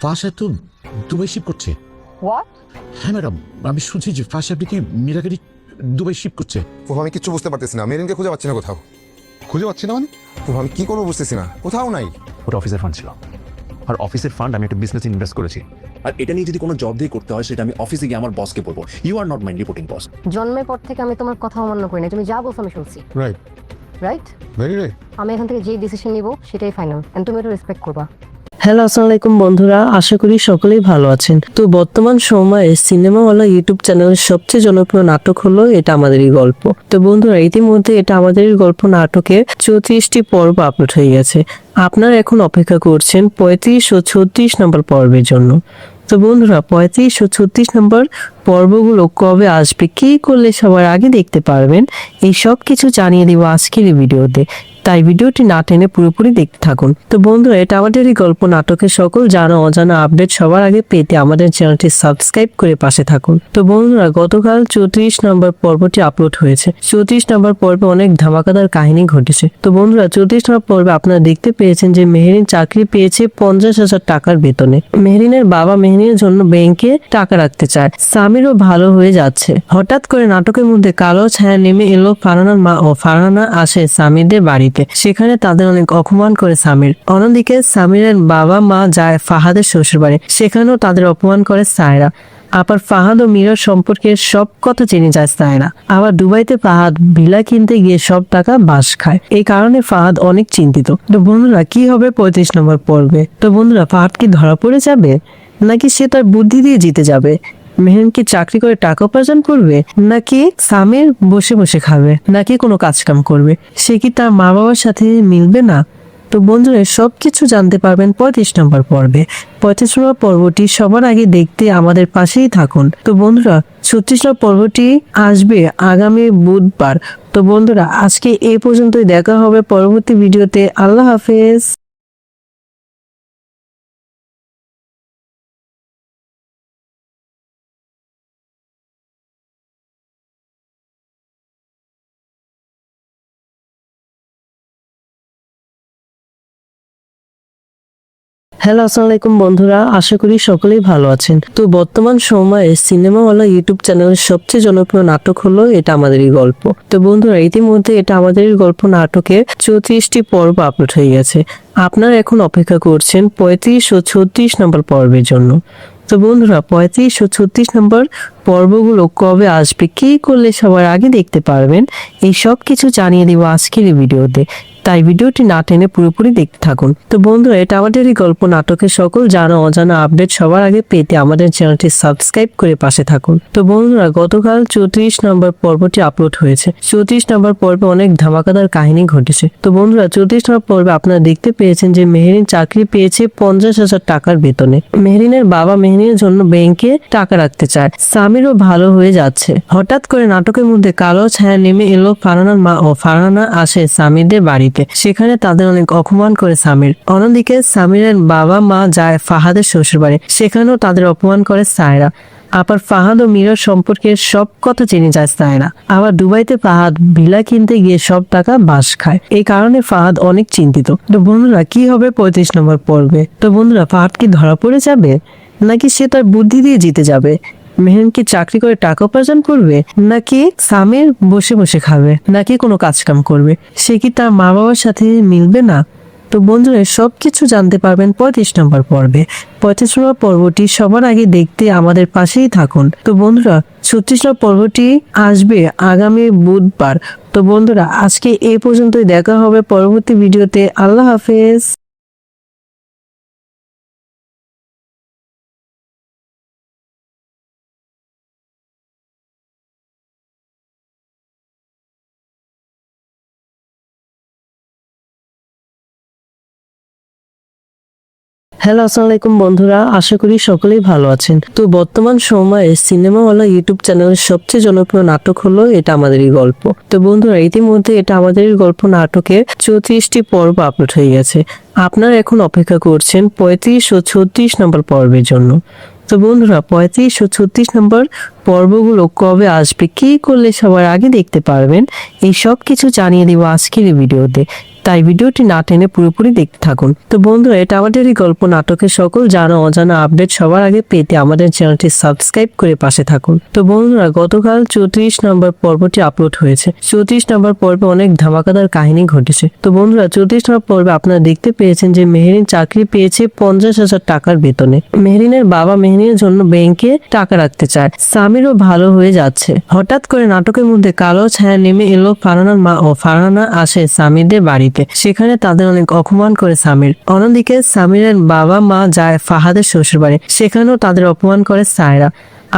ফাঁস এত Dubai sheep করছে। হোয়াট? হ্যাঁ ম্যাডাম, আমি শুনছি যে ফাঁস আপনাকে মীরাগাড়ি দুবাই শিপ করছে। আমি কিচ্ছু বুঝতে পারতেছি না, মেরিনকে খুঁজে পাচ্ছি না কোথাও। খুঁজে পাচ্ছি না মানে? আমি কি করবো বুঝতেছি না, কোথাও নাই। ওটা অফিসের ফান্ড ছিল, আর অফিসের ফান্ড আমি একটা বিজনেস ইনভেস্ট করেছি, আর এটা নিয়ে যদি কোনো জব দিয়ে করতে হয় সেটা আমি অফিসে গিয়ে আমার বসকে বলবো। You are not my reporting boss. জন্মের পর থেকে আমি তোমার কথা অমান্য করি না, তুমি যা বলছো আমি শুনছি। Right, right? Very right. আমি এখান থেকে যেই ডিসিশন নিব সেটাই ফাইনাল, এন্ড তুমি এটা রেসপেক্ট করবা। হ্যালো, আসসালামু আলাইকুম বন্ধুরা, আশা করি সকলেই ভালো আছেন। তো বর্তমান সময়ে সিনেমাওয়ালা ইউটিউব চ্যানেলের সবচেয়ে জনপ্রিয় নাটক হলো এটা আমাদেরই গল্প। তো বন্ধুরা, ইতিমধ্যে এটা আমাদেরই গল্প নাটকের 34টি পর্ব আপলোড হয়ে গেছে। আপনারা এখন অপেক্ষা করছেন 35 ও 36 নম্বর পর্বের জন্য। তো বন্ধুরা, 35 ও 36 নম্বর পর্বগুলো কবে আসবে, কি করলে সবার আগে দেখতে পারবেন, এই সব কিছু জানিয়ে দিব আজকের এই ভিডিওতে। তাই ভিডিওটি না টেনে পুরোপুরি দেখতে থাকুন। তো বন্ধুরা, এটা আমাদের এই গল্প নাটকের সকল জানা অজানা আপডেট সবার আগে পেতে আমাদের চ্যানেলটি সাবস্ক্রাইব করে পাশে থাকুন। তো বন্ধুরা, গতকাল 34 নম্বর পর্বটি আপলোড হয়েছে। 34 নম্বর পর্বে অনেক ধামাকাদার কাহিনী ঘটেছে। তো বন্ধুরা, 34 নম্বর পর্বে আপনারা দেখতে পেয়েছেন যে মেহেরিন চাকরি পেয়েছে 50,000 টাকার বেতনে। মেহেরিনের বাবা মেহেরিনের জন্য ব্যাংকে টাকা রাখতে চায়। সামিরও ভালো হয়ে যাচ্ছে। হঠাৎ করে নাটকের মধ্যে কালো ছায়া নেমে এলো ফারহানার মা ও ফারহানা আসে সামিরদের বাড়িতে। সেখানে তাদের অনেক অপমান করে সামির। অন্যদিকে সামিরের বাবা মা যায় ফাহাদের শ্বশুর বাড়ি, সেখানেও তাদের অপমান করে সায়রা। আবার ফাহাদ ও মীরার সম্পর্কে সব কথা জেনে যায় সায়রা। আবার দুবাইতে ফাহাদ ভিলা কিনতে গিয়ে সব টাকা বাস খায়। এই কারণে ফাহাদ অনেক চিন্তিত। তো বন্ধুরা, কি হবে 35 নম্বর পর্বে? তো বন্ধুরা, ফাহাদ কি ধরা পড়ে যাবে, নাকি সে তার বুদ্ধি দিয়ে জিতে যাবে? মেহেরিন কি চাকরি করে টাকা উপার্জন করবে, নাকি সামির বসে বসে খাবে, নাকি কোনো কাজকাম করবে? সে কি তার মা বাবার সাথে মিলবে না? তো বন্ধুরা, সবকিছু জানতে পারবেন 35 নম্বর পর্বে। 35 নম্বর পর্বটি সবার আগে দেখতে আমাদের পাশেই থাকুন। তো বন্ধুরা, 36 নম্বর পর্বটি আসবে আগামী বুধবার। তো বন্ধুরা, আজকে এই পর্যন্তই, দেখা হবে পরবর্তী ভিডিওতে। আল্লাহ হাফেজ। হ্যালো, আসসালামু আলাইকুম বন্ধুরা, আশা করি সকলেই ভালো আছেন। তো বর্তমান সময়ে সিনেমাওয়ালা ইউটিউব চ্যানেলের সবচেয়ে জনপ্রিয় নাটক হলো এটা আমাদেরই গল্প। তো বন্ধুরা, ইতিমধ্যে এটা আমাদেরই গল্প নাটকের 34টি পর্ব আপলোড হয়ে গেছে। আপনারা এখন অপেক্ষা করছেন 35 ও 36 নম্বর পর্বের জন্য। তো বন্ধুরা, 35 ও 36 নম্বর পর্বগুলো কবে আসবে, কি করলে সবার আগে দেখতে পারবেন, এই সব কিছু জানিয়ে দিব আজকের এই ভিডিওতে। তাই ভিডিওটি না টেনে পুরোপুরি দেখতে থাকুন। তো বন্ধুরা, এটা আমাদের এই গল্প নাটকের সকল জানা অজানা আপডেট সবার আগে পেতে আমাদের চ্যানেলটি সাবস্ক্রাইব করে পাশে থাকুন। তো বন্ধুরা, গতকাল 34 নম্বর পর্বটি আপলোড হয়েছে। 34 নম্বর পর্বে অনেক ধামাকাদার কাহিনী ঘটেছে। তো বন্ধুরা, 34 নম্বর পর্বে আপনারা দেখতে পেয়েছেন যে মেহেরিন চাকরি পেয়েছে 50,000 টাকার বেতনে। মেহেরিনের বাবা মেহেরিনের জন্য ব্যাংকে টাকা রাখতে চায়। সামিরও ভালো হয়ে যাচ্ছে। হঠাৎ করে নাটকের মধ্যে কালো ছায়া নেমে এলো ফারহানার মা ও ফারহানা আসে সামিরদের বাড়িতে। সেখানে তাদের অনেক অপমান করে সামির। অন্যদিকে সামিরের বাবা মা যায় ফাহাদের শ্বশুর বাড়ি, সেখানেও তাদের অপমান করে সায়রা। আবার ফাহাদ ও মীরার সম্পর্কে সব কথা জেনে যায় সায়রা। আবার দুবাইতে ফাহাদ ভিলা কিনতে গিয়ে সব টাকা বাস খায়। এই কারণে ফাহাদ অনেক চিন্তিত। তো বন্ধুরা, কি হবে 35 নম্বর পর্বে? তো বন্ধুরা, ফাহাদ কি ধরা পড়ে যাবে, নাকি সে তার বুদ্ধি দিয়ে জিতে যাবে? মেহেরিন কি চাকরি করে টাকা উপার্জন করবে, নাকি সামির বসে বসে খাবে, নাকি কোনো কাজকাম করবে? সে কি তার মা বাবার সাথে মিলবে না? তো বন্ধুরা, সবকিছু জানতে পারবেন 35 নম্বর পর্বে। 35 নম্বর পর্বটি সবার আগে দেখতে আমাদের পাশেই থাকুন। তো বন্ধুরা, 36 নম্বর পর্বটি আসবে আগামী বুধবার। তো বন্ধুরা, আজকে এই পর্যন্তই, দেখা হবে পরবর্তী ভিডিওতে। আল্লাহ হাফেজ। হ্যালো, আসসালামু আলাইকুম বন্ধুরা, আশা করি সকলেই ভালো আছেন। তো বর্তমান সময়ে সিনেমাওয়ালা ইউটিউব চ্যানেলের সবচেয়ে জনপ্রিয় নাটক হলো এটা আমাদেরই গল্প। তো বন্ধুরা, ইতিমধ্যে এটা আমাদেরই গল্প নাটকের 34টি পর্ব আপলোড হয়ে গেছে। আপনারা এখন অপেক্ষা করছেন 35 ও 36 নম্বর পর্বের জন্য। তো বন্ধুরা, 35 ও 36 নম্বর পর্বগুলো কবে আসবে, কি করলে সবার আগে দেখতে পারবেন, এই সব কিছু জানিয়ে দিব আজকের এই ভিডিওতে। তাই ভিডিওটি না টেনে পুরোপুরি দেখতে থাকুন। তো বন্ধুরা, এটা আমাদের এই গল্প নাটকের সকল জানা অজানা আপডেট সবার আগে পেতে আমাদের চ্যানেলটি সাবস্ক্রাইব করে পাশে থাকুন। তো বন্ধুরা, গতকাল 34 নম্বর পর্বটি আপলোড হয়েছে। 34 নম্বর পর্বে অনেক ধামাকাদার কাহিনী ঘটেছে। তো বন্ধুরা, 34 নম্বর পর্বে আপনারা দেখতে পেয়েছেন যে মেহেরিন চাকরি পেয়েছে 50,000 টাকার বেতনে। মেহেরিনের বাবা মেহেরিনের জন্য ব্যাংকে টাকা রাখতে চায়। সামিরও ভালো হয়ে যাচ্ছে। হঠাৎ করে নাটকের মধ্যে কালো ছায়া নেমে এলো ফারহানার মা ও ফারহানা আসে সামিরদের বাড়িতে। সেখানে তাদের অনেক অপমান করে সামির। অন্যদিকে সামিরের বাবা মা যায় ফাহাদের শ্বশুর বাড়ি। সেখানেও তাদের অপমান করে সায়রা।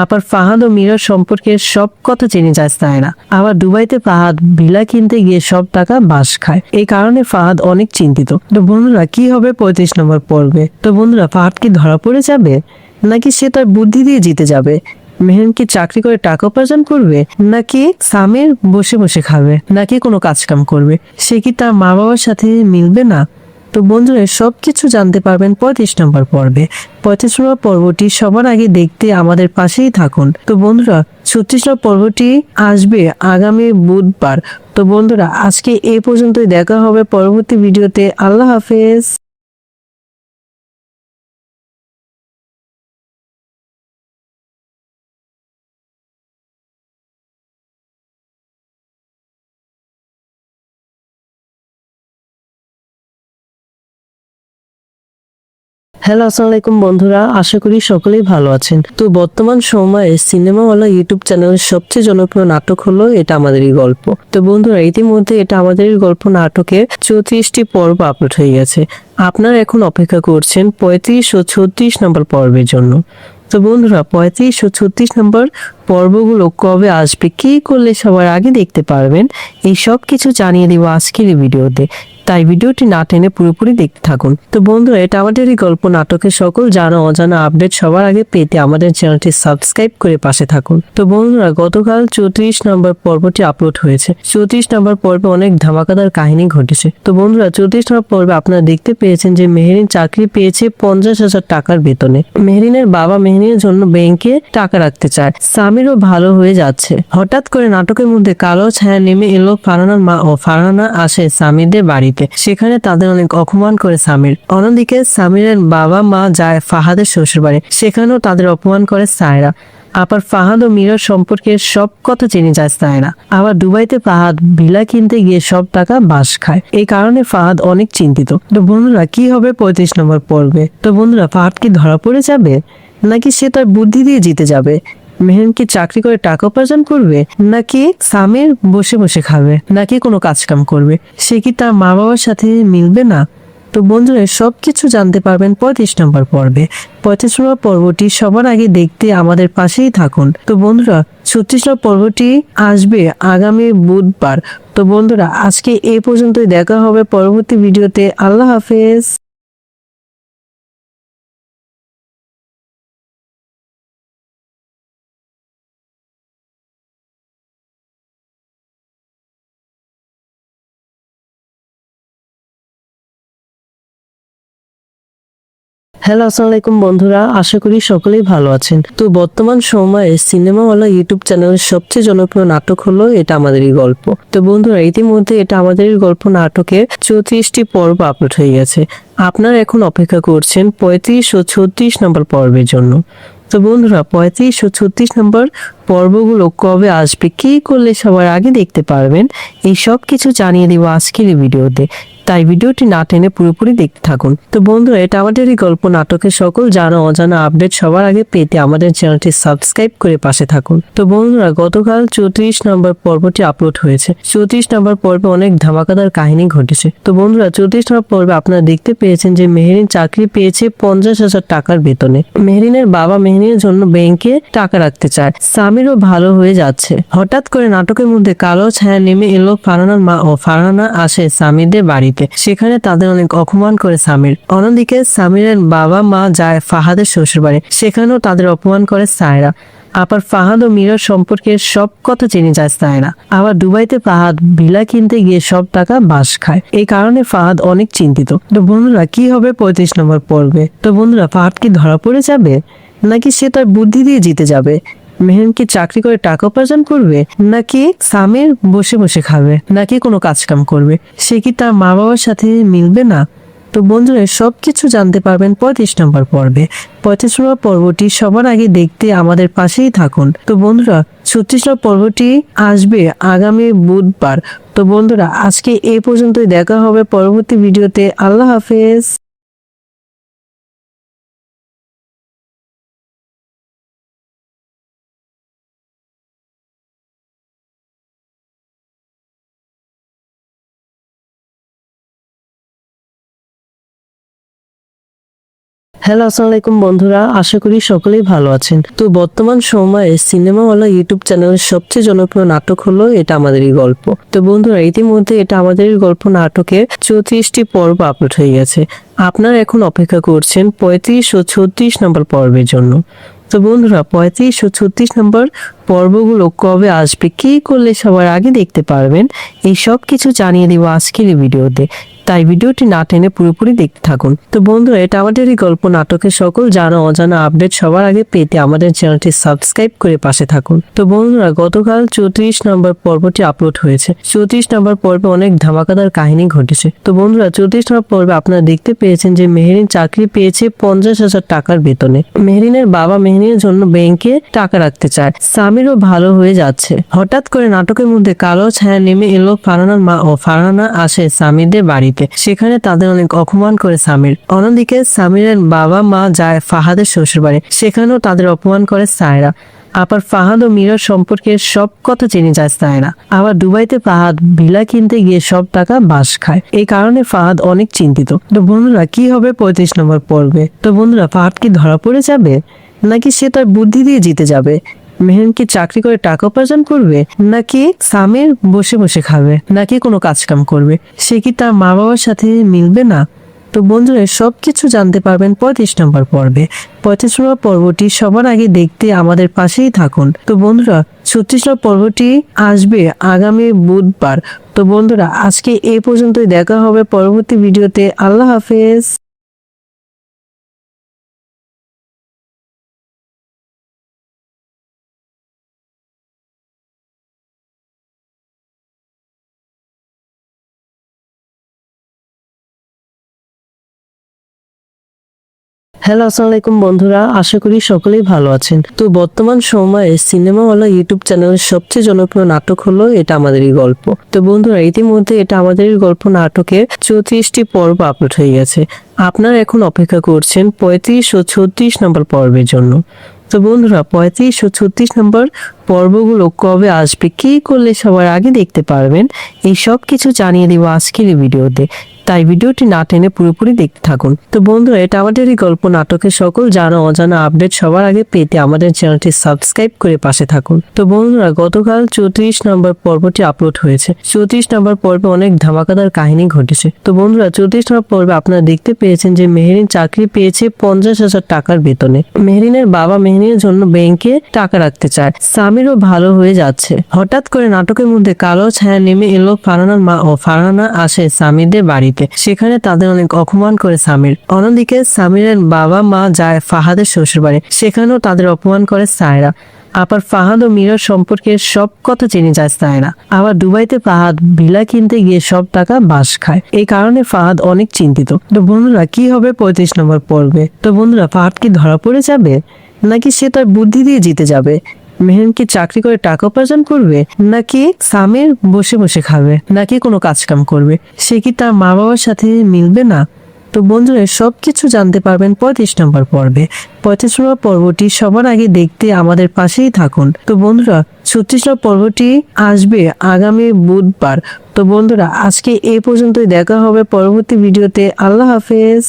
আবার ফাহাদ ও মীরার সম্পর্কে সব কথা জেনে যায় সায়রা। আবার দুবাইতে ফাহাদ ভিলা কিনতে গিয়ে সব টাকা বাস খায়। এই কারণে ফাহাদ অনেক চিন্তিত। তো বন্ধুরা, কি হবে 35 নম্বর পর্বে? তো বন্ধুরা, ফাহাদ কি ধরা পড়ে যাবে, নাকি সে তার বুদ্ধি দিয়ে জিতে যাবে? মেহেরিন কি চাকরি করে টাকা উপার্জন করবে, নাকি সামির বসে বসে খাবে, নাকি কোনো কাজকাম করবে? সে কি তার মা বাবার সাথে মিলবে না? তো বন্ধুরা, সবকিছু জানতে পারবেন 35 নম্বর পর্বে। 35 নম্বর পর্বটি সবার আগে দেখতে আমাদের পাশেই থাকুন। তো বন্ধুরা, 36 নম্বর পর্বটি আসবে আগামী বুধবার। তো বন্ধুরা, আজকে এই পর্যন্তই। দেখা হবে পরবর্তী ভিডিওতে। আল্লাহ হাফেজ। হ্যালো, আসসালামু আলাইকুম বন্ধুরা, আশা করি সকলেই ভালো আছেন। তো বর্তমান সময়ে সিনেমাওয়ালা ইউটিউব চ্যানেলের সবচেয়ে জনপ্রিয় নাটক হলো এটা আমাদেরই গল্প। তো বন্ধুরা, ইতিমধ্যে এটা আমাদেরই গল্প নাটকের 34টি পর্ব আপলোড হয়ে গেছে। আপনারা এখন অপেক্ষা করছেন 35 ও 36 নম্বর পর্বের জন্য। তো বন্ধুরা, 35 ও 36 নম্বর পর্বগুলো কবে আসবে, কি করলে সবার আগে দেখতে পারবেন, এই সব কিছু জানিয়ে দিব আজকের এই ভিডিওতে। তাই ভিডিওটি না টেনে পুরোপুরি দেখতে থাকুন। তো বন্ধুরা, এটা আমাদের এই গল্প নাটকের সকল জানা অজানা আপডেট সবার আগে পেতে আমাদের চ্যানেলটি সাবস্ক্রাইব করে পাশে থাকুন। তো বন্ধুরা, গতকাল 34 নম্বর পর্বটি আপলোড হয়েছে। 34 নম্বর পর্বে অনেক ধামাকাদার কাহিনী ঘটেছে। তো বন্ধুরা, 34 নম্বর পর্বে আপনারা দেখতে পেয়েছেন যে মেহেরিন চাকরি পেয়েছে 50,000 টাকার বেতনে। মেহেরিনের বাবা মেহেরিনের জন্য ব্যাংকে টাকা রাখতে চায়। সামিরও ভালো হয়ে যাচ্ছে। হঠাৎ করে নাটকের মধ্যে কালো ছায়া নেমে এলো ফারহানার মা ও ফারহানা আসে সামিরদের বাড়িতে। সেখানে তাদের অনেক অপমান করে সামির। অন্যদিকে সামিরের বাবা মা যায় ফাহাদের শ্বশুর বাড়ি। সেখানেও তাদের অপমান করে সায়রা। আবার ফাহাদ ও মীরার সম্পর্কে সব কথা জেনে যায় সায়রা। আবার দুবাইতে ফাহাদ ভিলা কিনতে গিয়ে সব টাকা বাস খায়। এই কারণে ফাহাদ অনেক চিন্তিত। তো বন্ধুরা, কি হবে 35 নম্বর পর্বে? তো বন্ধুরা, ফাহাদ কি ধরা পড়ে যাবে, নাকি সে তার বুদ্ধি দিয়ে জিতে যাবে? মেহেরিন কি চাকরি করে টাকা উপার্জন করবে, নাকি সামির বসে বসে খাবে, নাকি কোনো কাজকাম করবে? সে কি তার মা বাবার সাথে মিলবে না? তো বন্ধুরা, সবকিছু জানতে পারবেন 35 নম্বর পর্বে। 35 নম্বর পর্বটি সবার আগে দেখতে আমাদের পাশেই থাকুন। তো বন্ধুরা, 36 নম্বর পর্বটি আসবে আগামী বুধবার। তো বন্ধুরা, আজকে এই পর্যন্তই। দেখা হবে পরবর্তী ভিডিওতে। আল্লাহ হাফেজ। হ্যালো, আসসালামু আলাইকুম বন্ধুরা, আশা করি সকলেই ভালো আছেন। তো বর্তমান সময়ে সিনেমাওয়ালা ইউটিউব চ্যানেলের সবচেয়ে জনপ্রিয় নাটক হলো এটা আমাদেরই গল্প। তো বন্ধুরা, ইতিমধ্যে এটা আমাদেরই গল্প নাটকের 34টি পর্ব আপলোড হয়ে গেছে। আপনারা এখন অপেক্ষা করছেন 35 ও 36 নম্বর পর্বের জন্য। তো বন্ধুরা, 35 ও 36 নম্বর পর্বগুলো কবে আসবে, কি করলে সবার আগে দেখতে পারবেন, এই সব কিছু জানিয়ে দিব আজকের এই ভিডিওতে। তাই ভিডিওটি না টেনে পুরোপুরি দেখতে থাকুন। তো বন্ধুরা, এটা আমাদের এই গল্প নাটকের সকল জানা অজানা আপডেট সবার আগে পেতে আমাদের চ্যানেলটি সাবস্ক্রাইব করে পাশে থাকুন। তো বন্ধুরা, গতকাল 34 নম্বর পর্বটি আপলোড হয়েছে। 34 নম্বর পর্বে অনেক ধামাকাদার কাহিনী ঘটেছে। তো বন্ধুরা, 34 নম্বর পর্বে আপনারা দেখতে পেয়েছেন যে মেহেরিন চাকরি পেয়েছে 50,000 টাকার বেতনে। মেহেরিনের বাবা মেহেরিনের জন্য ব্যাংকে টাকা রাখতে চায়। সামিরও ভালো হয়ে যাচ্ছে। হঠাৎ করে নাটকের মধ্যে কালো ছায়া নেমে এলো ফারহানার মা ও ফারহানা আসে সামিরদের বাড়িতে। সেখানে তাদের অনেক অপমান করে সামির। অন্যদিকে সামিরের বাবা মা যায় ফাহাদের শ্বশুর বাড়ি। সেখানেও তাদের অপমান করে সায়রা। আবার ফাহাদ ও মীরার সম্পর্কে সব কথা জেনে যায় সায়রা। আবার দুবাইতে ফাহাদ ভিলা কিনতে গিয়ে সব টাকা বাস খায়। এই কারণে ফাহাদ অনেক চিন্তিত। তো বন্ধুরা, কি হবে 35 নম্বর পর্বে? তো বন্ধুরা, ফাহাদ কি ধরা পড়ে যাবে, নাকি সে তার বুদ্ধি দিয়ে জিতে যাবে? মেহেরিন কি চাকরি করে টাকা উপার্জন করবে, নাকি সামির বসে বসে খাবে, নাকি কোনো কাজ কাম করবে? সে কি তার মা বাবার সাথে মিলবে না? তো বন্ধুরা সবকিছু জানতে পারবেন 35 নম্বর পর্বে। 35 নম্বর পর্বটি সবার আগে দেখতে আমাদের পাশেই থাকুন। তো বন্ধুরা 36 নম্বর পর্বটি আসবে আগামী বুধবার। তো বন্ধুরা আজকে এই পর্যন্তই, দেখা হবে পরবর্তী ভিডিওতে। আল্লাহ হাফেজ। হ্যালো আসসালামু আলাইকুম বন্ধুরা, আশা করি সকলেই ভালো আছেন। তো বর্তমান সময়ে সিনেমাওয়ালা ইউটিউব চ্যানেলের সবচেয়ে জনপ্রিয় নাটক হলো এটা আমাদেরই গল্প। তো বন্ধুরা ইতিমধ্যে এটা আমাদেরই গল্প নাটকের 34টি পর্ব আপলোড হয়ে গেছে। আপনারা এখন অপেক্ষা করছেন 35 ও 36 নম্বর পর্বের জন্য। তো বন্ধুরা 35 ও 36 নম্বর পর্বগুলো কবে আসবে, কি করলে সবার আগে দেখতে পারবেন, এই সব কিছু জানিয়ে দিব আজকের এই ভিডিওতে। তাই ভিডিওটি না টেনে পুরোপুরি দেখতে থাকুন। তো বন্ধুরা এটা আমাদের এই গল্প নাটকের সকল জানা অজানা আপডেট সবার আগে পেতে আমাদের চ্যানেলটি সাবস্ক্রাইব করে পাশে থাকুন। তো বন্ধুরা গতকাল 34 নম্বর পর্বটি আপলোড হয়েছে। 34 নম্বর পর্বে অনেক ধামাকাদার কাহিনী ঘটেছে। তো বন্ধুরা 34 নম্বর পর্বে আপনারা দেখতে পেয়েছেন যে মেহেরিন চাকরি পেয়েছে 50,000 টাকার বেতনে। মেহেরিনের বাবা মেহেরিনের জন্য ব্যাংকে টাকা রাখতে চায়। সামিরও ভালো হয়ে যাচ্ছে। হঠাৎ করে নাটকের মধ্যে কালো ছায়া নেমে এলো ফারহানার মা ও ফারহানা আসে সামিরদের বাড়িতে। সেখানে তাদের অনেক অপমান করে সামির। অন্যদিকে সামিরের বাবা মা যায় ফাহাদের শ্বশুর বাড়ি, সেখানেও তাদের অপমান করে সায়রা। আবার ফাহাদ ও মীরার সম্পর্কে সব কথা জেনে যায় সায়রা। আবার দুবাইতে ফাহাদ ভিলা কিনতে গিয়ে সব টাকা বাস খায়। এই কারণে ফাহাদ অনেক চিন্তিত। তো বন্ধুরা কি হবে 35 নম্বর পর্বে? তো বন্ধুরা ফাহাদ কি ধরা পড়ে যাবে, নাকি সে তার বুদ্ধি দিয়ে জিতে যাবে? মেহেরিন কি চাকরি করে টাকা উপার্জন করবে, নাকি সামির বসে বসে খাবে, নাকি কোনো কাজ কাম করবে? সে কি তার মা বাবার সাথে মিলবে না? তো বন্ধুরা সবকিছু জানতে পারবেন 35 নম্বর পর্বে। 35 নম্বর পর্বটি সবার আগে দেখতে আমাদের পাশেই থাকুন। তো বন্ধুরা 36 নম্বর পর্বটি আসবে আগামী বুধবার। তো বন্ধুরা আজকে এই পর্যন্তই, দেখা হবে পরবর্তী ভিডিওতে। আল্লাহ হাফেজ। হ্যালো আসসালামু আলাইকুম বন্ধুরা, আশা করি সকলেই ভালো আছেন। তো বর্তমান সময়ে সিনেমাওয়ালা ইউটিউব চ্যানেলের সবচেয়ে জনপ্রিয় নাটক হলো এটা আমাদেরই গল্প। তো বন্ধুরা ইতিমধ্যে এটা আমাদেরই গল্প নাটকের 34টি পর্ব আপলোড হয়ে গেছে। আপনারা এখন অপেক্ষা করছেন 35 ও 36 নম্বর পর্বের জন্য। তো বন্ধুরা 35 ও 36 নম্বর পর্বগুলো কবে আসবে, কি করলে সবার আগে দেখতে পারবেন, এই সব কিছু জানিয়ে দিব আজকের এই ভিডিওতে। তাই ভিডিওটি না টেনে পুরোপুরি দেখতে থাকুন। তো বন্ধুরা এটা আমাদের এই গল্প নাটকের সকল জানা অজানা আপডেট সবার আগে পেতে আমাদের চ্যানেলটি সাবস্ক্রাইব করে পাশে থাকুন। তো বন্ধুরা গতকাল 34 নম্বর পর্বটি আপলোড হয়েছে। 34 নম্বর পর্বে অনেক ধামাকাদার কাহিনী ঘটেছে। তো বন্ধুরা 34 নম্বর পর্বে আপনারা দেখতে পেয়েছেন যে মেহেরিন চাকরি পেয়েছে 50,000 টাকার বেতনে। মেহেরিনের বাবা মেহেরিনের জন্য ব্যাংকে টাকা রাখতে চায়। সামিরও ভালো হয়ে যাচ্ছে। হঠাৎ করে নাটকের মধ্যে কালো ছায়া নেমে এলো ফারহানার মা ও ফারহানা আসে সামিরদের বাড়িতে। সেখানে তাদের অনেক অপমান করে সামির। অন্যদিকে সামিরের বাবা মা যায় ফাহাদের শ্বশুর বাড়ি, সেখানেও তাদের অপমান করে সায়রা। আবার ফাহাদ ও মীরার সম্পর্কে সব কথা জেনে যায় সায়রা। আবার দুবাইতে ফাহাদ ভিলা কিনতে গিয়ে সব টাকা বাস খায়। এই কারণে ফাহাদ অনেক চিন্তিত। তো বন্ধুরা কি হবে 35 নম্বর পর্বে? তো বন্ধুরা ফাহাদ কি ধরা পড়ে যাবে, নাকি সে তার বুদ্ধি দিয়ে জিতে যাবে? মেহেরিন কি চাকরি করে টাকা উপার্জন করবে, নাকি সামির বসে বসে খাবে, নাকি কোনো কাজ কাম করবে? সে কি তার মা বাবার সাথে মিলবে না? তো বন্ধুরা সবকিছু জানতে পারবেন 35 নম্বর পর্বে। 35 নম্বর পর্বটি সবার আগে দেখতে আমাদের পাশেই থাকুন। তো বন্ধুরা 36 নম্বর পর্বটি আসবে আগামী বুধবার। তো বন্ধুরা আজকে এই পর্যন্তই, দেখা হবে পরবর্তী ভিডিওতে। আল্লাহ হাফেজ।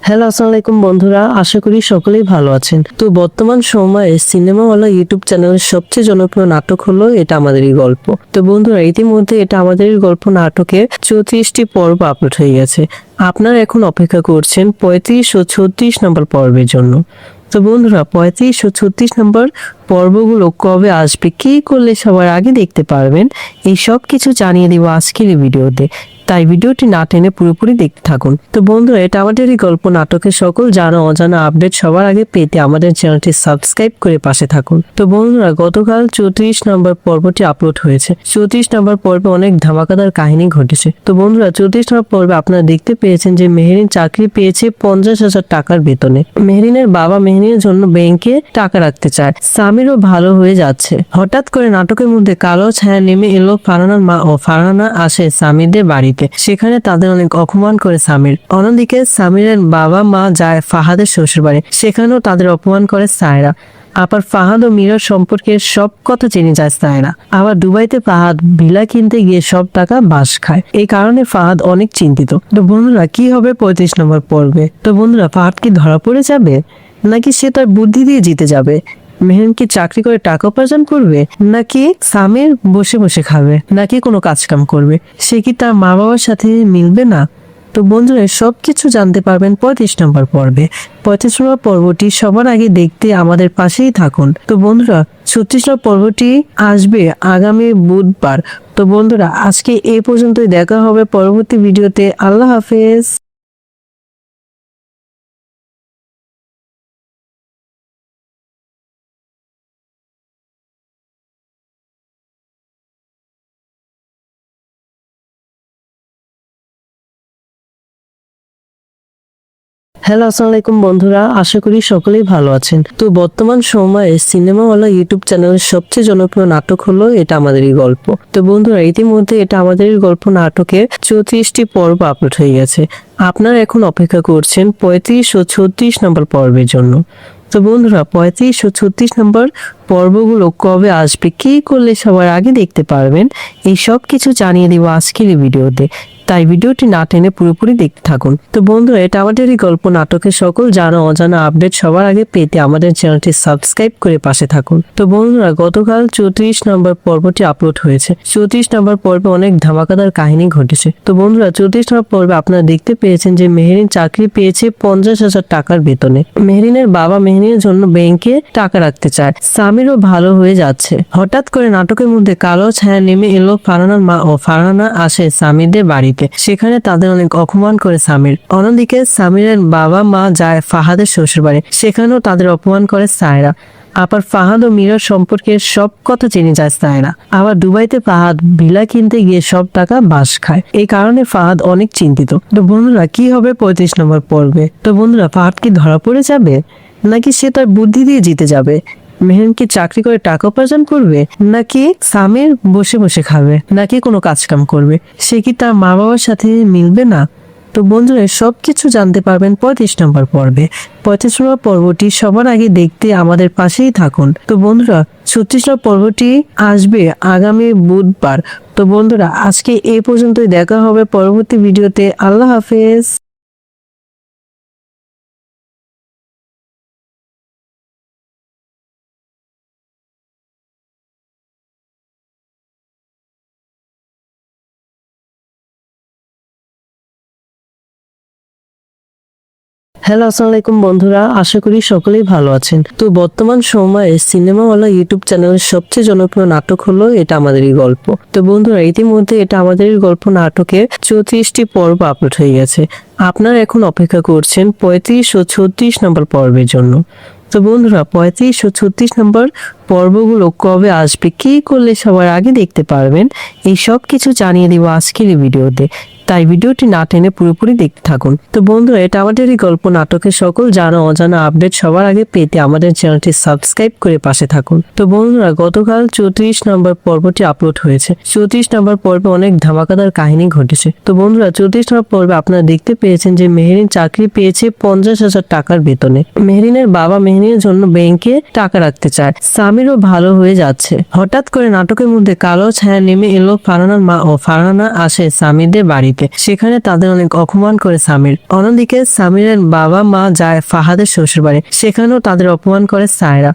হ্যালো আসসালামু আলাইকুম বন্ধুরা, আশা করি সকলেই ভালো আছেন। তো বর্তমান সময়ে সিনেমাওয়ালা ইউটিউব চ্যানেলের সবচেয়ে জনপ্রিয় নাটক হলো এটা আমাদেরই গল্প। তো বন্ধুরা ইতিমধ্যে এটা আমাদেরই গল্প নাটকের 34টি পর্ব আপলোড হয়ে গেছে। আপনারা এখন অপেক্ষা করছেন 35 ও 36 নম্বর পর্বের জন্য। তো বন্ধুরা 35 ও 36 নম্বর পর্বগুলো কবে আসবে, কি করলে সবার আগে দেখতে পারবেন, এই সব কিছু জানিয়ে দিব আজকের এই ভিডিওতে। তাই ভিডিওটি না টেনে পুরোপুরি দেখতে থাকুন। তো বন্ধুরা, এটা আমাদের এই গল্প নাটকের সকল জানা অজানা আপডেট সবার আগে পেতে আমাদের চ্যানেলটি সাবস্ক্রাইব করে পাশে থাকুন। তো বন্ধুরা, গতকাল 34 নম্বর পর্বটি আপলোড হয়েছে। 34 নম্বর পর্বে অনেক ধামাকাদার কাহিনী ঘটেছে। তো বন্ধুরা, 34 নম্বর পর্বে আপনারা দেখতে পেয়েছেন যে মেহেরিন চাকরি পেয়েছে 50,000 টাকার বেতনে। মেহেরিনের বাবা মেহেরিনের জন্য ব্যাংকে টাকা রাখতে চায়। সামিরও ভালো হয়ে যাচ্ছে। হঠাৎ করে নাটকের মধ্যে কালো ছায়া নেমে এলো ফারহানার মা ও ফারহানা আসে সামিরদের বাড়িতে। সেখানে তাদের অনেক অপমান করে সামির। অন্যদিকে সামিরের বাবা মা যায় ফাহাদের শ্বশুর বাড়ি, সেখানেও তাদের অপমান করে সায়রা। আবার ফাহাদ ও মীরার সম্পর্কে সব কথা জেনে যায় সায়রা। আবার দুবাইতে ফাহাদ ভিলা কিনতে গিয়ে সব টাকা বাস খায়। এই কারণে ফাহাদ অনেক চিন্তিত। তো বন্ধুরা, কি হবে 35 নম্বর পর্বে? তো বন্ধুরা, ফাহাদ কি ধরা পড়ে যাবে, নাকি সে তার বুদ্ধি দিয়ে জিতে যাবে? মেহেরিন কি চাকরি করে টাকা উপার্জন করবে, নাকি সামির বসে বসে খাবে, নাকি কোনো কাজকাম করবে? সে কি তার মা বাবার সাথে মিলবে না? তো বন্ধুরা, সবকিছু জানতে পারবেন 35 নম্বর পর্বে। 35 নম্বর পর্বটি সবার আগে দেখতে আমাদের পাশেই থাকুন। তো বন্ধুরা, 36 নম্বর পর্বটি আসবে আগামী বুধবার। তো বন্ধুরা, আজকে এই পর্যন্তই। দেখা হবে পরবর্তী ভিডিওতে। আল্লাহ হাফেজ। হ্যালো, আসসালামু আলাইকুম বন্ধুরা, আশা করি সকলেই ভালো আছেন। তো বর্তমান সময়ে সিনেমাওয়ালা ইউটিউব চ্যানেলের সবচেয়ে জনপ্রিয় নাটক হলো এটা আমাদেরই গল্প। তো বন্ধুরা, ইতিমধ্যে এটা আমাদেরই গল্প নাটকের 34টি পর্ব আপলোড হয়ে গেছে। আপনারা এখন অপেক্ষা করছেন 35 ও 36 নম্বর পর্বের জন্য। তো বন্ধুরা, 35 ও 36 নম্বর পর্বগুলো কবে আসবে, কি করলে সবার আগে দেখতে পারবেন, এই সব কিছু জানিয়ে দিব আজকের এই ভিডিওতে। তাই ভিডিওটি না টেনে পুরোপুরি দেখতে থাকুন। তো বন্ধুরা, এটা আমাদের এই গল্প নাটকের সকল জানা অজানা আপডেট সবার আগে পেতে আমাদের চ্যানেলটি সাবস্ক্রাইব করে পাশে থাকুন। তো বন্ধুরা, গতকাল 34 নম্বর পর্বটি আপলোড হয়েছে। 34 নম্বর পর্বে অনেক ধামাকাদার কাহিনী ঘটেছে। তো বন্ধুরা, 34 নম্বর পর্বে আপনারা দেখতে পেয়েছেন যে মেহেরিন চাকরি পেয়েছে 50,000 টাকার বেতনে। মেহেরিনের বাবা মেহেরিনের জন্য ব্যাংকে টাকা রাখতে চায়। সামিরও ভালো হয়ে যাচ্ছে। হঠাৎ করে নাটকের মধ্যে কালো ছায়া নেমে এলো ফারহানার মা ও ফারহানা আসে সামিরদের বাড়িতে। সেখানে তাদের অনেক অপমান করে সামির। অন্যদিকে সামিরের বাবা মা যায় ফাহাদের শ্বশুর বাড়ি, সেখানেও তাদের অপমান করে সায়রা। আবার ফাহাদ ও মীরার সম্পর্কে সব কথা জেনে যায় সায়রা। আবার দুবাইতে ফাহাদ ভিলা কিনতে গিয়ে সব টাকা বাস খায়। এই কারণে ফাহাদ অনেক চিন্তিত। তো বন্ধুরা, কি হবে 35 নম্বর পর্বে? তো বন্ধুরা, ফাহাদ কি ধরা পড়ে যাবে, নাকি সে তার বুদ্ধি দিয়ে জিতে যাবে? মেহেরিন কি চাকরি করে টাকা উপার্জন করবে, নাকি সামির বসে বসে খাবে, নাকি কোনো কাজকাম করবে? সে কি তার মা বাবার সাথে মিলবে না? তো বন্ধুরা, সবকিছু জানতে পারবেন 35 নম্বর পর্বে। 35 নম্বর পর্বটি সবার আগে দেখতে আমাদের পাশেই থাকুন। তো বন্ধুরা, 36 নম্বর পর্বটি আসবে আগামী বুধবার। তো বন্ধুরা, আজকে এই পর্যন্তই। দেখা হবে পরবর্তী ভিডিওতে। আল্লাহ হাফেজ। হ্যালো, আসসালামু আলাইকুম বন্ধুরা, আশা করি সকলেই ভালো আছেন। তো বর্তমান সময়ে সিনেমাওয়ালা ইউটিউব চ্যানেলের সবচেয়ে জনপ্রিয় নাটক হলো এটা আমাদেরই গল্প। তো বন্ধুরা, ইতিমধ্যে এটা আমাদেরই গল্প নাটকের 34টি পর্ব আপলোড হয়ে গেছে। আপনারা এখন অপেক্ষা করছেন 35 ও 36 নম্বর পর্বের জন্য। তো বন্ধুরা, 35 ও 36 নম্বর পর্বগুলো কবে আসবে, কি করলে সবার আগে দেখতে পারবেন, এই সব কিছু জানিয়ে দিব আজকের এই ভিডিওতে। তাই ভিডিওটি না টেনে পুরোপুরি দেখতে থাকুন। তো বন্ধুরা, এটা আমাদের এই গল্প নাটকের সকল জানা অজানা আপডেট সবার আগে পেতে আমাদের চ্যানেলটি সাবস্ক্রাইব করে পাশে থাকুন। তো বন্ধুরা, গতকাল 34 নম্বর পর্বটি আপলোড হয়েছে। 34 নম্বর পর্বে অনেক ধামাকাদার কাহিনী ঘটেছে। তো বন্ধুরা, 34 নম্বর পর্বে আপনারা দেখতে পেয়েছেন যে মেহেরিন চাকরি পেয়েছে 50,000 টাকার বেতনে। মেহেরিনের বাবা মেহেরিনের জন্য ব্যাংকে টাকা রাখতে চায়। সামিরও ভালো হয়ে যাচ্ছে। হঠাৎ করে নাটকের মধ্যে কালো ছায়া নেমে এলো ফারহানার মা ও ফারহানা আসে সামিরদের বাড়িতে। সেখানে তাদের অনেক অপমান করে সামির। অন্যদিকে সামিরের বাবা মা যায় ফাহাদের শ্বশুর বাড়ি, সেখানেও তাদের অপমান করে সায়রা।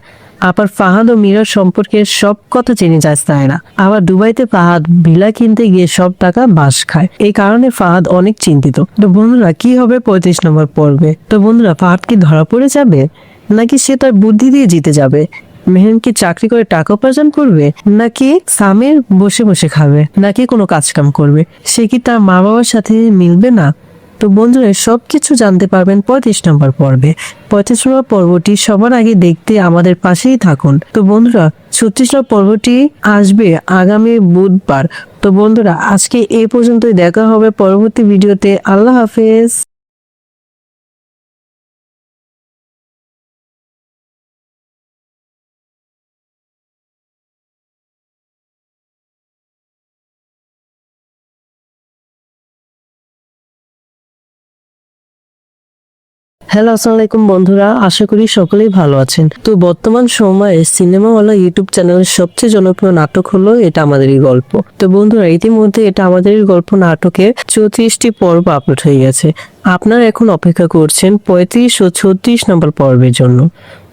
আবার ফাহাদ ও মীরার সম্পর্কে সব কথা জেনে যায় সায়রা। আবার দুবাইতে ফাহাদ ভিলা কিনতে গিয়ে সব টাকা বাস খায়। এই কারণে ফাহাদ অনেক চিন্তিত। তো বন্ধুরা, কি হবে 35 নম্বর পর্বে? তো বন্ধুরা, ফাহাদ কি ধরা পড়ে যাবে, নাকি সে তার বুদ্ধি দিয়ে জিতে যাবে? মেহেরিন কি চাকরি করে টাকা উপার্জন করবে, নাকি সামির বসে বসে খাবে, নাকি কোনো কাজ কাম করবে? সে কি তার মা বাবার সাথে মিলবে না? তো বন্ধুরা সবকিছু জানতে পারবেন 35 নম্বর পর্বে। 35 নম্বর পর্বটি সবার আগে দেখতে আমাদের পাশেই থাকুন। তো বন্ধুরা 36 নম্বর পর্বটি আসবে আগামী বুধবার। তো বন্ধুরা আজকে এই পর্যন্তই, দেখা হবে পরবর্তী ভিডিওতে। আল্লাহ হাফেজ। হ্যালো, আসসালামু আলাইকুম বন্ধুরা, আশা করি সকলেই ভালো আছেন। তো বর্তমান সময়ে সিনেমাওয়ালা ইউটিউব চ্যানেলের সবচেয়ে জনপ্রিয় নাটক হলো এটা আমাদেরই গল্প। তো বন্ধুরা ইতিমধ্যে এটা আমাদেরই গল্প নাটকের 34টি পর্ব আপলোড হয়ে গেছে। আপনারা এখন অপেক্ষা করছেন 35 ও 36 নম্বর পর্বের জন্য।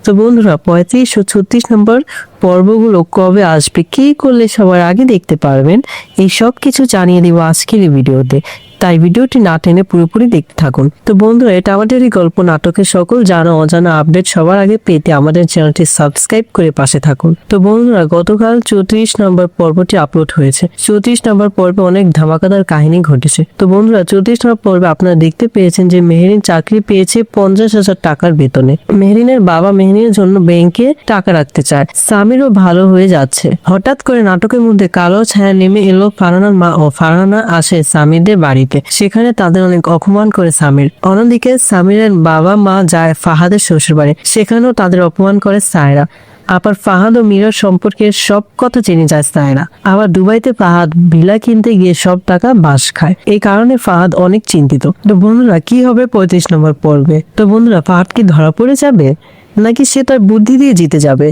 তো বন্ধুরা 35 ও 36 নম্বর পর্বগুলো কবে আসবে, কি করলে সবার আগে দেখতে পারবেন, এই সব কিছু জানিয়ে দিব আজকের এই ভিডিওতে। তাই ভিডিওটি না টেনে পুরোপুরি দেখতে থাকুন। তো বন্ধুরা এটা আমাদের এই গল্প নাটকের সকল জানা অজানা আপডেট সবার আগে পেতে আমাদের চ্যানেলটি সাবস্ক্রাইব করে পাশে থাকুন। তো বন্ধুরা গতকাল 34 নম্বর পর্বটি আপলোড হয়েছে। 34 নম্বর পর্বে অনেক ধামাকাদার কাহিনী ঘটেছে। তো বন্ধুরা 34 নম্বর পর্বে আপনারা দেখতে পেয়েছেন যে মেহেরিন চাকরি পেয়েছে 50,000 টাকার বেতনে। মেহেরিনের বাবা মেহেরিনের জন্য ব্যাংকে টাকা রাখতে চায়। সামিরও ভালো হয়ে যাচ্ছে। হঠাৎ করে নাটকের মধ্যে কালো ছায়া নেমে এলো ফারহানার মা ও ফারহানা আসে সামিরদের বাড়িতে। সেখানে তাদের অনেক অপমান করে সামির। অন্যদিকে সামিরের বাবা মা যায় ফাহাদের শ্বশুর বাড়ি, সেখানেও তাদের অপমান করে সায়রা। আবার ফাহাদ ও মীরার সম্পর্কে সব কথা জেনে যায় সায়রা। আবার দুবাইতে ফাহাদ ভিলা কিনতে গিয়ে সব টাকা বাস খায়। এই কারণে ফাহাদ অনেক চিন্তিত। তো বন্ধুরা কি হবে 35 নম্বর পর্বে? তো বন্ধুরা ফাহাদ কি ধরা পড়ে যাবে, নাকি সে তার বুদ্ধি দিয়ে জিতে যাবে?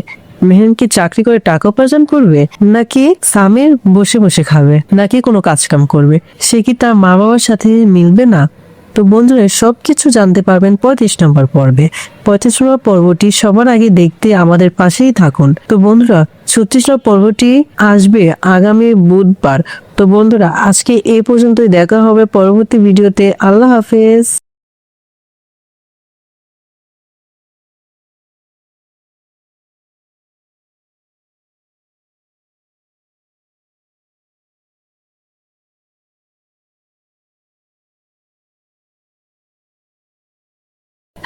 মেহেরিন কি চাকরি করে টাকা উপার্জন করবে, নাকি সামির বসে বসে খাবে, নাকি কোনো কাজ কাম করবে? সে কি তার মা বাবার সাথে মিলবে না? তো বন্ধুরা সবকিছু জানতে পারবেন 35 নম্বর পর্বে। 35 নম্বর পর্বটি সবার আগে দেখতে আমাদের পাশেই থাকুন। তো বন্ধুরা 36 নম্বর পর্বটি আসবে আগামী বুধবার। তো বন্ধুরা আজকে এই পর্যন্তই, দেখা হবে পরবর্তী ভিডিওতে। আল্লাহ হাফেজ।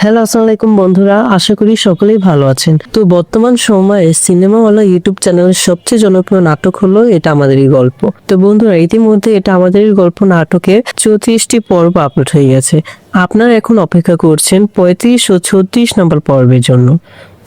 হ্যালো, আসসালামু আলাইকুম বন্ধুরা, আশা করি সকলেই ভালো আছেন। তো বর্তমান সময়ে সিনেমাওয়ালা ইউটিউব চ্যানেলের সবচেয়ে জনপ্রিয় নাটক হলো এটা আমাদেরই গল্প। তো বন্ধুরা ইতিমধ্যে এটা আমাদেরই গল্প নাটকের 34টি পর্ব আপলোড হয়ে গেছে। আপনারা এখন অপেক্ষা করছেন 35 ও 36 নম্বর পর্বের জন্য।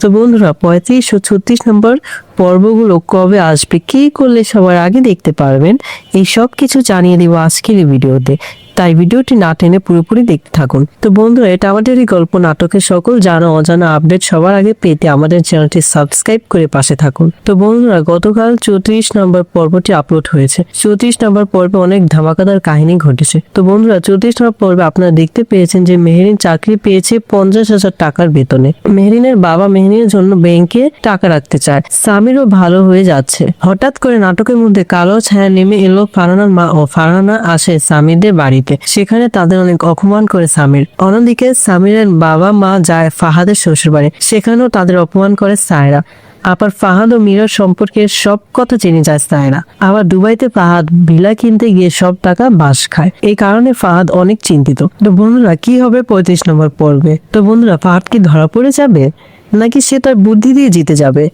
তো বন্ধুরা 35 ও 36 নম্বর পর্বগুলো কবে আসবে, কি করলে সবার আগে দেখতে পারবেন, এই সব কিছু জানিয়ে দিব আজকের এই ভিডিওতে। তাই ভিডিওটি না টেনে পুরোপুরি দেখতে থাকুন। তো বন্ধুরা এটা আমাদেরই গল্প নাটকের সকল জানা অজানা আপডেট সবার আগে পেতে আমাদের চ্যানেলটি সাবস্ক্রাইব করে পাশে থাকুন। তো বন্ধুরা গতকাল 34 নম্বর পর্বটি আপলোড হয়েছে। 34 নম্বর পর্বে অনেক ধামাকাদার কাহিনী ঘটেছে। তো বন্ধুরা 34 নম্বর পর্বে আপনারা দেখতে পেয়েছেন যে মেহেরিন চাকরি পেয়েছে 50,000 টাকার বেতনে। মেহেরিনের বাবা মেহেরিনের জন্য ব্যাংকে টাকা রাখতে চায়। সামিরও ভালো হয়ে যাচ্ছে। হঠাৎ করে নাটকের মধ্যে কালো ছায়া নেমে এলো ফারহানার মা ও ফারহানা আসে সামিরদের বাড়িতে। সেখানে তাদের অনেক অপমান করে সামির। অন্যদিকে সামিরের বাবা মা যায় ফাহাদের শ্বশুর বাড়ি, সেখানেও তাদের অপমান করে সায়রা। আবার ফাহাদ ও মীরার সম্পর্কে সব কথা জেনে যায় সায়রা। আবার দুবাইতে ফাহাদ ভিলা কিনতে গিয়ে সব টাকা বাস খায়। এই কারণে ফাহাদ অনেক চিন্তিত। তো বন্ধুরা কি হবে 35 নম্বর পর্বে? তো বন্ধুরা ফাহাদ কি ধরা পড়ে যাবে, নাকি সে তার বুদ্ধি দিয়ে জিতে যাবে?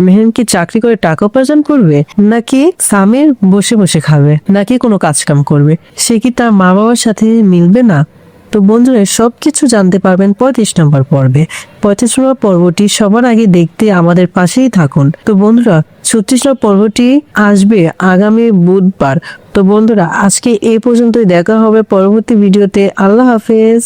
মেহেরিন কি চাকরি করে টাকা উপার্জন করবে, নাকি সামির বসে বসে খাবে, নাকি কোনো কাজ কাম করবে? সে কি তার মা বাবার সাথে মিলবে না? তো বন্ধুরা সবকিছু জানতে পারবেন 35 নম্বর পর্বে। 35 নম্বর পর্বটি সবার আগে দেখতে আমাদের পাশেই থাকুন। তো বন্ধুরা 36 নম্বর পর্বটি আসবে আগামী বুধবার। তো বন্ধুরা আজকে এই পর্যন্তই, দেখা হবে পরবর্তী ভিডিওতে। আল্লাহ হাফেজ।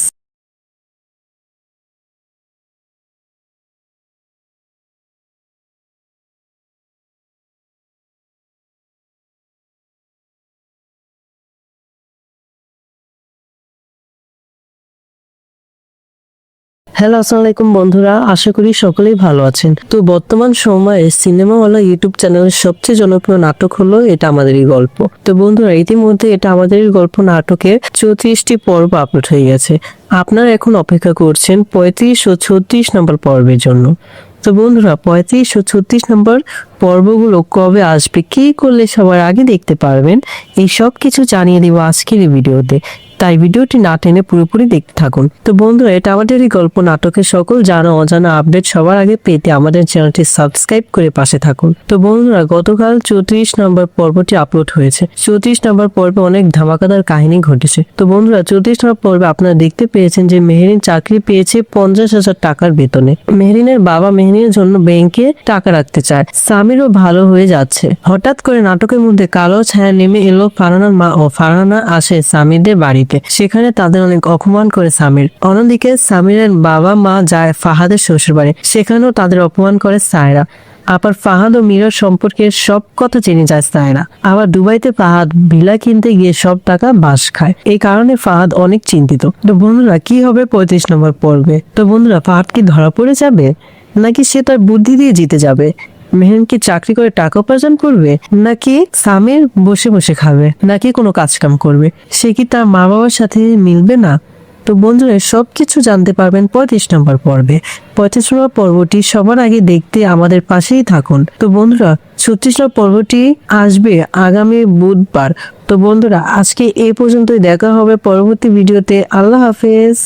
হ্যালো আসসালামু আলাইকুম বন্ধুরা, আশা করি সকলেই ভালো আছেন। তো বর্তমান সময়ে সিনেমাওয়ালা ইউটিউব চ্যানেলের সবচেয়ে জনপ্রিয় নাটক হলো এটা আমাদেরই গল্প। তো বন্ধুরা ইতিমধ্যে এটা আমাদেরই গল্প নাটকের 34টি পর্ব আপলোড হয়ে গেছে। আপনারা এখন অপেক্ষা করছেন 35 ও 36 নম্বর পর্বের জন্য। তো বন্ধুরা 35 ও 36 নম্বর পর্বগুলো কবে আসবে, কি করলে সবার আগে দেখতে পারবেন, এই সব কিছু জানিয়ে দিব আজকের এই ভিডিওতে। তাই ভিডিওটি না টেনে পুরোপুরি দেখতে থাকুন। তো বন্ধুরা এটা আমাদের এই গল্প নাটকের সকল জানা অজানা আপডেট সবার আগে পেতে আমাদের চ্যানেলটি সাবস্ক্রাইব করে পাশে থাকুন। তো বন্ধুরা গতকাল 34 নম্বর পর্বটি আপলোড হয়েছে। 34 নম্বর পর্বে অনেক ধামাকাদার কাহিনী ঘটেছে। তো বন্ধুরা 34 নম্বর পর্বে আপনারা দেখতে পেয়েছেন যে মেহেরিন চাকরি পেয়েছে 50,000 টাকার বেতনে। মেহেরিনের বাবা মেহেরিনের জন্য ব্যাংকে টাকা রাখতে চায়। সামিরও ভালো হয়ে যাচ্ছে। হঠাৎ করে নাটকের মধ্যে কালো ছায়া নেমে এলো ফারহানার মা ও ফারহানা আসে সামিরদের বাড়িতে। সেখানে তাদের অনেক অপমান করে সামির। অন্যদিকে সামিরের বাবা মা যায় ফাহাদের শ্বশুর বাড়ি, সেখানেও তাদের অপমান করে সায়রা। আবার ফাহাদ ও মীরার সম্পর্কে সব কথা জেনে যায় সায়রা। আবার দুবাইতে ফাহাদ ভিলা কিনতে গিয়ে সব টাকা বাস খায়। এই কারণে ফাহাদ অনেক চিন্তিত। তো বন্ধুরা কি হবে 35 নম্বর পর্বে? তো বন্ধুরা ফাহাদ কি ধরা পড়ে যাবে, নাকি সে তার বুদ্ধি দিয়ে জিতে যাবে? মেহেরিন কি চাকরি করে টাকা উপার্জন করবে, নাকি সামির বসে বসে খাবে, নাকি কোনো কাজকাম করবে? সে কি তার মা বাবার সাথে মিলবে না? তো বন্ধুরা সবকিছু জানতে পারবেন 35 নম্বর পর্বে। 35 নম্বর পর্বটি সবার আগে দেখতে আমাদের পাশেই থাকুন। তো বন্ধুরা 36 নম্বর পর্বটি আসবে আগামী বুধবার। তো বন্ধুরা আজকে এই পর্যন্তই, দেখা হবে পরবর্তী ভিডিওতে। আল্লাহ হাফেজ।